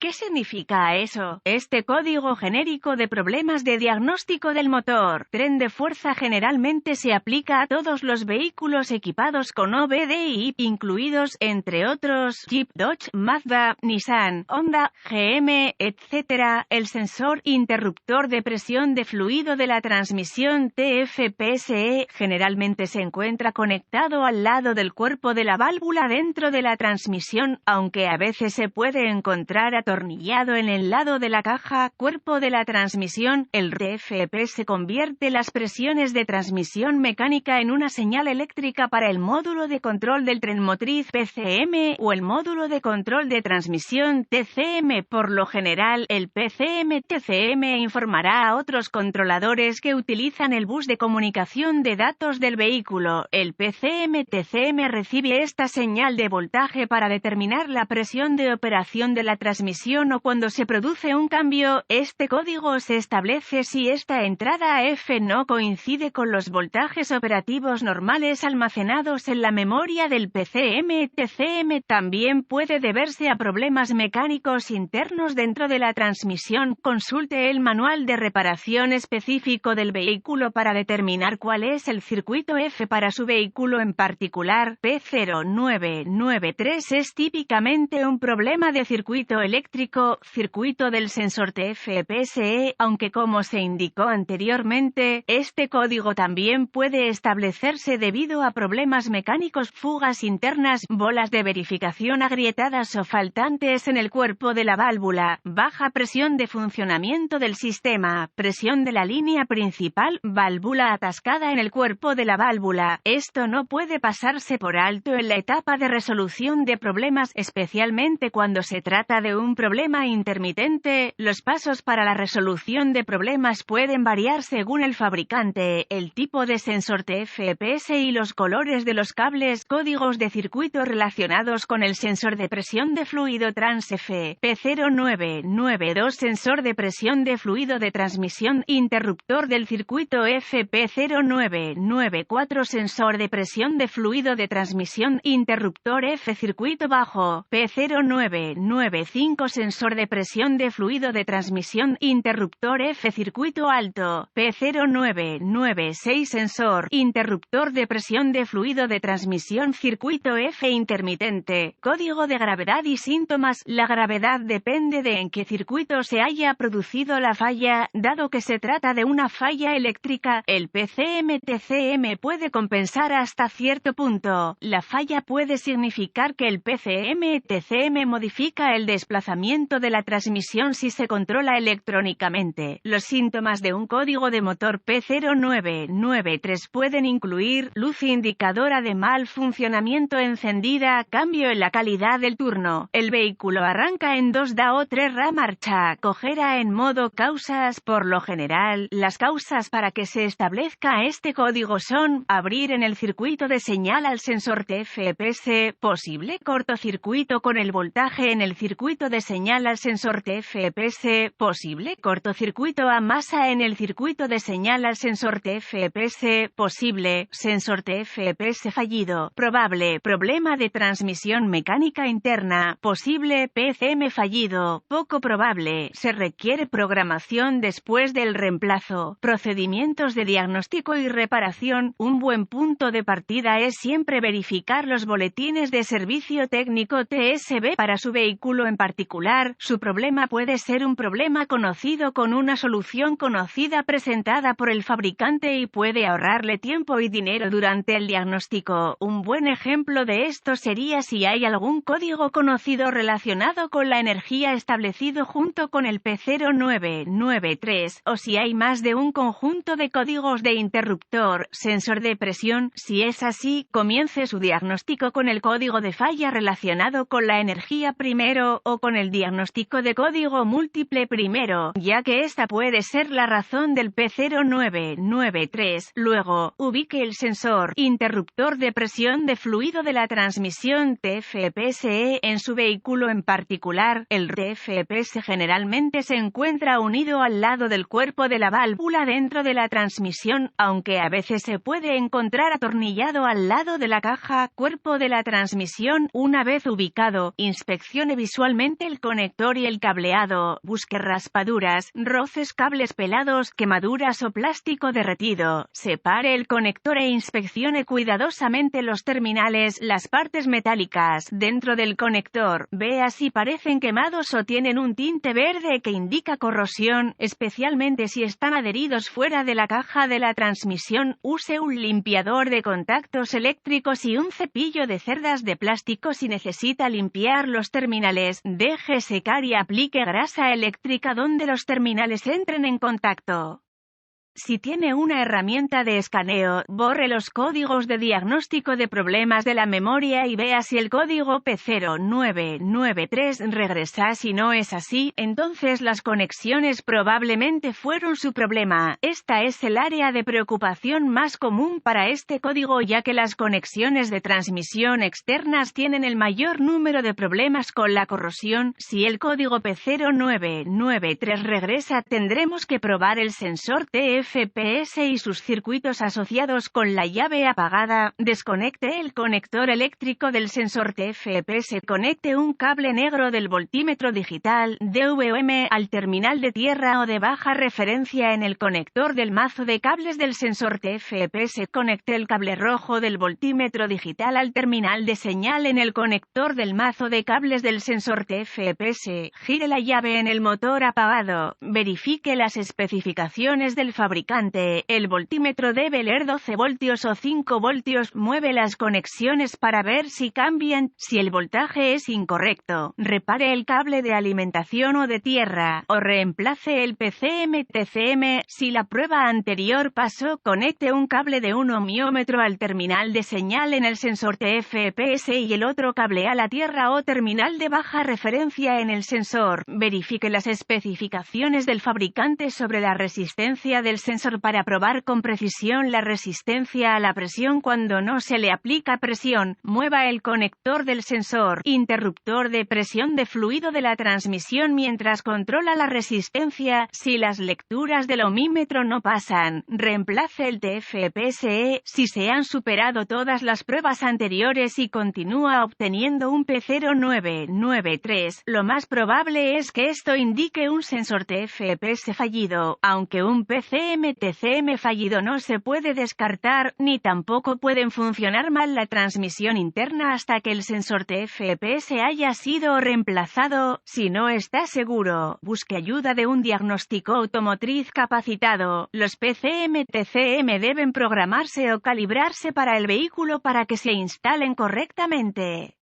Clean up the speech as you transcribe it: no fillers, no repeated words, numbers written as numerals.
¿Qué significa eso? Este código genérico de problemas de diagnóstico del motor tren de fuerza generalmente se aplica a todos los vehículos equipados con OBDI, incluidos, entre otros, Jeep, Dodge, Mazda, Nissan, Honda, GM, etc. El sensor interruptor de presión de fluido de la transmisión TFPSE generalmente se encuentra conectado al lado del cuerpo de la válvula dentro de la transmisión, aunque a veces se puede encontrar atornillado en el lado de la caja cuerpo de la transmisión. El TFP convierte las presiones de transmisión mecánica en una señal eléctrica para el módulo de control del tren motriz PCM o el módulo de control de transmisión TCM. Por lo general, el PCM-TCM informará a otros controladores que utilizan el bus de comunicación de datos del vehículo. El PCM-TCM recibe esta señal de voltaje para determinar la presión de operación de la transmisión o cuando se produce un cambio. Este código se establece si esta entrada F no coincide con los voltajes operativos normales almacenados en la memoria del PCM-TCM. También puede deberse a problemas mecánicos internos dentro de la transmisión. Consulte el manual de reparación específico del vehículo para determinar cuál es el circuito F para su vehículo en particular. P0993 es típicamente un problema de circuito eléctrico, circuito del sensor TFPSE, aunque como se indicó anteriormente, este código también puede establecerse debido a problemas mecánicos, fugas internas, bolas de verificación agrietadas o faltantes en el cuerpo de la válvula, baja presión de funcionamiento del sistema, presión de la línea principal, válvula atascada en el cuerpo de la válvula. Esto no puede pasarse por alto en la etapa de resolución de problemas, especialmente cuando se trata de un problema intermitente. Los pasos para la resolución de problemas pueden variar según el fabricante, el tipo de sensor TFPS y los colores de los cables. Códigos de circuito relacionados con el sensor de presión de fluido TransF. P0992 sensor de presión de fluido de transmisión, interruptor del circuito F. P0994 sensor de presión de fluido de transmisión, interruptor F. Circuito bajo. P0995 sensor de presión de fluido de transmisión, interruptor F. Circuito alto. P0996 sensor, interruptor de presión de fluido de transmisión, circuito F intermitente. Código de gravedad y síntomas. La gravedad depende de en qué circuito se haya producido la falla. Dado que se trata de una falla eléctrica, el PCM-TCM puede compensar hasta cierto punto. La falla puede significar que el PCM-TCM modifica el desplazamiento de la transmisión si se controla electrónicamente. Los síntomas de un código de motor P0993 pueden incluir luz indicadora de mal funcionamiento encendida, cambio en la calidad del turno, el vehículo arranca en 2 DA o 3 RA marcha, cojera en modo causas. Por lo general, las causas para que se establezca este código son: abrir en el circuito de señal al sensor TFPS, posible cortocircuito con el voltaje en el circuito de señal al sensor TFPS, posible cortocircuito a masa en el circuito de señal al sensor TFPS, posible sensor TFPS fallido, probable problema de transmisión mecánica interna, posible PCM fallido, poco probable, se requiere programación después del reemplazo. Procedimientos de diagnóstico y reparación. Un buen punto de partida es siempre verificar los boletines de servicio técnico TSB para su vehículo en particular. Su problema puede ser un problema conocido con una solución conocida presentada por el fabricante y puede ahorrarle tiempo y dinero durante el diagnóstico. Un buen ejemplo de esto sería si hay algún código conocido relacionado con la energía establecido junto con el P0993, o si hay más de un conjunto de códigos de interruptor, sensor de presión. Si es así, comience su diagnóstico con el código de falla relacionado con la energía primero, o con el diagnóstico de código múltiple primero, ya que esta puede ser la razón del P0993. Luego, ubique el sensor interruptor de presión de fluido de la transmisión TFPSE en su vehículo en particular. El TFPS generalmente se encuentra unido al lado del cuerpo de la válvula dentro de la transmisión, aunque a veces se puede encontrar atornillado al lado de la caja cuerpo de la transmisión. Una vez ubicado, inspeccione visualmente el el conector y el cableado, busque raspaduras, roces, cables pelados, quemaduras o plástico derretido, separe el conector e inspeccione cuidadosamente los terminales, las partes metálicas dentro del conector, vea si parecen quemados o tienen un tinte verde que indica corrosión, especialmente si están adheridos fuera de la caja de la transmisión. Use un limpiador de contactos eléctricos y un cepillo de cerdas de plástico si necesita limpiar los terminales. Deje secar y aplique grasa eléctrica donde los terminales entren en contacto. Si tiene una herramienta de escaneo, borre los códigos de diagnóstico de problemas de la memoria y vea si el código P0993 regresa. Si no es así, entonces las conexiones probablemente fueron su problema. Esta es el área de preocupación más común para este código, ya que las conexiones de transmisión externas tienen el mayor número de problemas con la corrosión. Si el código P0993 regresa, tendremos que probar el sensor TFPS y sus circuitos asociados con la llave apagada. Desconecte el conector eléctrico del sensor TFPS. Conecte un cable negro del voltímetro digital DVOM al terminal de tierra o de baja referencia en el conector del mazo de cables del sensor TFPS. Conecte el cable rojo del voltímetro digital al terminal de señal en el conector del mazo de cables del sensor TFPS. Gire la llave en el motor apagado. Verifique las especificaciones del fabricante. El voltímetro debe leer 12 voltios o 5 voltios. Mueve las conexiones para ver si cambian. Si el voltaje es incorrecto, repare el cable de alimentación o de tierra, o reemplace el PCM-TCM. Si la prueba anterior pasó, conecte un cable de 1 ohmiómetro al terminal de señal en el sensor TFPS y el otro cable a la tierra o terminal de baja referencia en el sensor. Verifique las especificaciones del fabricante sobre la resistencia del sensor para probar con precisión la resistencia a la presión cuando no se le aplica presión. Mueva el conector del sensor interruptor de presión de fluido de la transmisión mientras controla la resistencia. Si las lecturas del ohmímetro no pasan, reemplace el TFPSE. Si se han superado todas las pruebas anteriores y continúa obteniendo un P0993, lo más probable es que esto indique un sensor TFPS fallido. Aunque un PCM-TCM fallido no se puede descartar, ni tampoco pueden funcionar mal la transmisión interna hasta que el sensor TFPS haya sido reemplazado. Si no está seguro, busque ayuda de un diagnóstico automotriz capacitado. Los PCM-TCM deben programarse o calibrarse para el vehículo para que se instalen correctamente.